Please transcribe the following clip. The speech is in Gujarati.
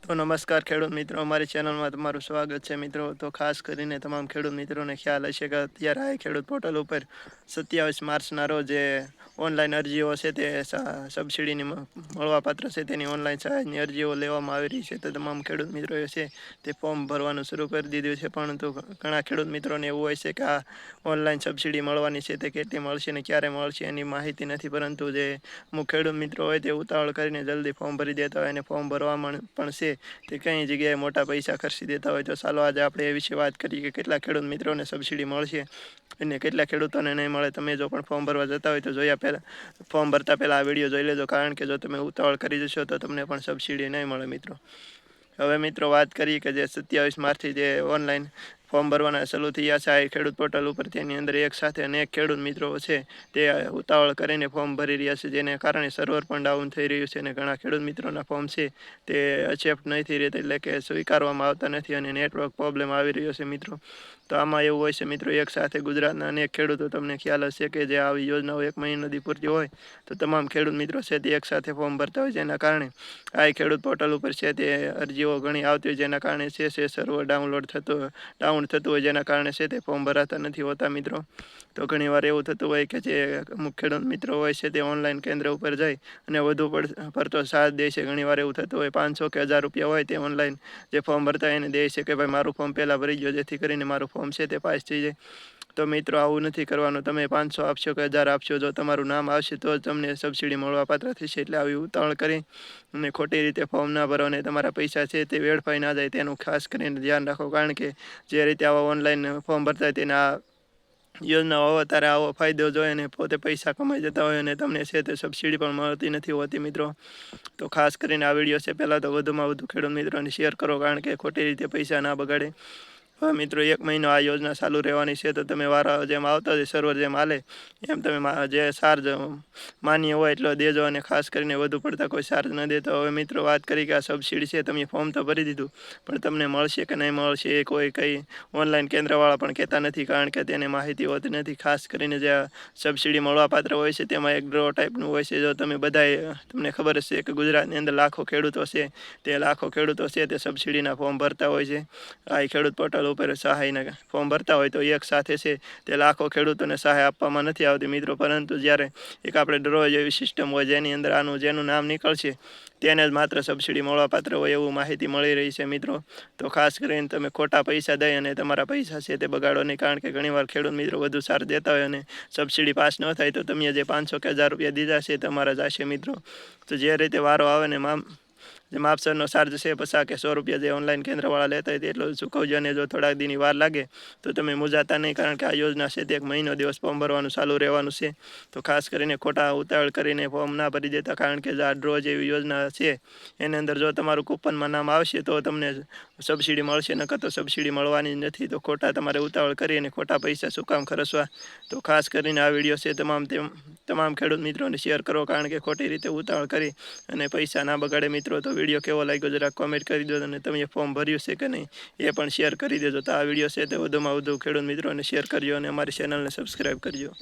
તો નમસ્કાર ખેડૂત મિત્રો, અમારી ચેનલમાં તમારું સ્વાગત છે મિત્રો. તો ખાસ કરીને તમામ ખેડૂત મિત્રોને ખ્યાલ હશે કે અત્યારે આ ખેડૂત પોર્ટલ ઉપર 27 માર્ચના રોજ જે ઓનલાઈન અરજીઓ છે તે સબસિડીની મળવાપાત્ર છે તેની ઓનલાઈન સહાયની અરજીઓ લેવામાં આવી રહી છે. તો તમામ ખેડૂત મિત્રોએ છે તે ફોર્મ ભરવાનું શરૂ કરી દીધું છે, પરંતુ ઘણા ખેડૂત મિત્રોને એવું હોય છે કે આ ઓનલાઈન સબસિડી મળવાની છે તે કેટલી મળશે ને ક્યારે મળશે એની માહિતી નથી, પરંતુ જે અમુક ખેડૂત મિત્રો હોય તે ઉતાવળ કરીને જલ્દી ફોર્મ ભરી દેતા હોય અને ફોર્મ ભરવામાં પણ છે તે કઈ જગ્યાએ મોટા પૈસા ખર્ચી દેતા હોય. તો ચાલો આજે આપણે એ વિશે વાત કરીએ કે કેટલા ખેડૂત મિત્રોને સબસિડી મળશે અને કેટલા ખેડૂતોને નહીં મળે. તમે જો પણ ફોર્મ ભરવા જતા હોય તો ફોર્મ ભરતા પહેલાં આ વિડીયો જોઈ લેજો, કારણ કે જો તમે ઉતાવળ કરી જશો તો તમને પણ સબસિડી નહીં મળે મિત્રો. હવે મિત્રો વાત કરીએ કે જે 27 માર્ચથી જે ઓનલાઈન ફોર્મ ભરવાના ચાલુ થયા છે આ ખેડૂત પોર્ટલ ઉપર, તેની અંદર એક સાથે અનેક ખેડૂત મિત્રો છે તે ઉતાવળ કરીને ફોર્મ ભરી રહ્યા છે, જેને કારણે સર્વર પણ ડાઉન થઈ રહ્યું છે અને ઘણા ખેડૂત મિત્રોના ફોર્મ છે તે એક્સેપ્ટ નથી રહેતા, એટલે કે સ્વીકારવામાં આવતા નથી અને નેટવર્ક પ્રોબ્લેમ આવી રહ્યો છે મિત્રો. તો આમાં એવું હોય છે મિત્રો, એક સાથે ગુજરાતના અનેક ખેડૂતો, તમને ખ્યાલ હશે કે જે આવી યોજનાઓ 1 મહિના સુધી પૂરતી હોય તો તમામ ખેડૂત મિત્રો છે તે એક સાથે ફોર્મ ભરતા હોય, જેના કારણે આ ખેડૂત પોર્ટલ ઉપર છે તે અરજીઓ ઘણી આવતી હોય, જેના કારણે છે સર્વર ડાઉન થતું હોય, જેના કારણે છે તે ફોર્મ ભરાતા નથી હોતા મિત્રો. તો ઘણીવાર એવું થતું હોય કે જે અમુક ખેડૂત મિત્રો હોય છે તે ઓનલાઈન કેન્દ્ર ઉપર જાય અને વધુ પડતો સાથ દે છે. ઘણીવાર એવું થતું હોય 500 કે 1000 રૂપિયા હોય તે ઓનલાઈન જે ફોર્મ ભરતા એને દે છે કે ભાઈ મારું ફોર્મ પહેલાં ભરી ગયો, જેથી કરીને મારું ફોર્મ છે તે પાસ થઈ જાય. તો મિત્રો આવું નથી કરવાનું. તમે 500 આપશો કે 1000 આપશો, જો તમારું નામ આવશે તો જ તમને સબસિડી મળવાપાત્ર થશે. એટલે આવી ઉતાવળ કરી અને ખોટી રીતે ફોર્મ ના ભરો અને તમારા પૈસા છે તે વેડફાઈ ના જાય તેનું ખાસ કરીને ધ્યાન રાખો, કારણ કે જે રીતે આવા ઓનલાઈન ફોર્મ ભરતા હોય તેના યોજનાઓ આવે ત્યારે આવો ફાયદો જોઈએ અને પોતે પૈસા કમાઈ જતા હોય અને તમને છે તે સબસિડી પણ મળતી નથી હોતી મિત્રો. તો ખાસ કરીને આ વિડીયો છે પહેલાં તો વધુમાં વધુ ખેડૂત મિત્રોને શેર કરો, કારણ કે ખોટી રીતે પૈસા ના બગાડે. હવે મિત્રો 1 મહિનો આ યોજના ચાલુ રહેવાની છે, તો તમે વારા જેમ આવતા હોય સર્વર જેમ હાલે એમ તમે જે ચાર્જ માન્ય હોય એટલો દેજો અને ખાસ કરીને વધુ પડતા કોઈ ચાર્જ ન દેતો. હવે મિત્રો વાત કરી કે આ સબસિડી છે, તમે ફોર્મ તો ભરી દીધું પણ તમને મળશે કે નહીં મળશે એ કોઈ કંઈ ઓનલાઈન કેન્દ્રવાળા પણ કહેતા નથી, કારણ કે તેને માહિતી હોતી નથી. ખાસ કરીને જે સબસિડી મળવાપાત્ર હોય છે તેમાં એક ડ્રો ટાઈપનું હોય છે. જો તમે બધાએ, તમને ખબર હશે કે ગુજરાતની અંદર લાખો ખેડૂતો છે, તે લાખો ખેડૂતો છે તે સબસિડીના ફોર્મ ભરતા હોય છે. આ ખેડૂત પોર્ટલ ઉપર સહાયના ફોર્મ ભરતા હોય તો એક સાથે છે તે લાખો ખેડૂતોને સહાય આપવામાં નથી આવતી મિત્રો, પરંતુ જ્યારે એક આપણે ડ્રો જેવી સિસ્ટમ હોય જેની અંદર જેનું નામ નીકળશે તેને જ માત્ર સબસિડી મળવાપાત્ર હોય એવું માહિતી મળી રહી છે મિત્રો. તો ખાસ કરીને તમે ખોટા પૈસા દઈ અને તમારા પૈસા છે તે બગાડો નહીં, કારણ કે ઘણીવાર ખેડૂત મિત્રો વધુ સાર દેતા હોય અને સબસિડી પાસ ન થાય તો તમે જે 500 કે 1000 રૂપિયા દીધા છે તમારા જશે મિત્રો. તો જે રીતે વારો આવે ને જે માપસરનો ચાર્જ છે 50 કે 100 રૂપિયા જે ઓનલાઈન કેન્દ્રવાળા લેતા હોય તેટલો ચૂકવજો, અને જો થોડાક દીની વાર લાગે તો તમે મૂંઝાતા નહીં, કારણ કે આ યોજના છે તે 1 મહિનો દિવસ ફોર્મ ભરવાનું ચાલુ રહેવાનું છે. તો ખાસ કરીને ખોટા ઉતાવળ કરીને ફોર્મ ના ભરી દેતા, કારણ કે આ ડ્રો જેવી યોજના છે એની અંદર જો તમારું કૂપનમાં નામ આવશે તો તમને સબસિડી મળશે, નકર તો સબસિડી મળવાની જ નથી. તો ખોટા તમારે ઉતાવળ કરી અને ખોટા પૈસા શું કામ ખર્ચવા. તો ખાસ કરીને આ વિડીયો છે તમામ ખેડૂત મિત્રોને શેર કરો, કારણ કે ખોટી રીતે ઉતાવળ કરી અને પૈસા ના બગાડે મિત્રો. તો વિડીયો કેવો લાગ્યો જરા કોમેન્ટ કરી દો અને તમે ફોર્મ ભર્યું છે કે નહીં એ પણ શેર કરી દેજો. તો આ વિડીયો છે તે વધુમાં વધુ ખેડૂત મિત્રોને શેર કરજો અને અમારી ચેનલને સબસ્ક્રાઈબ કરજો.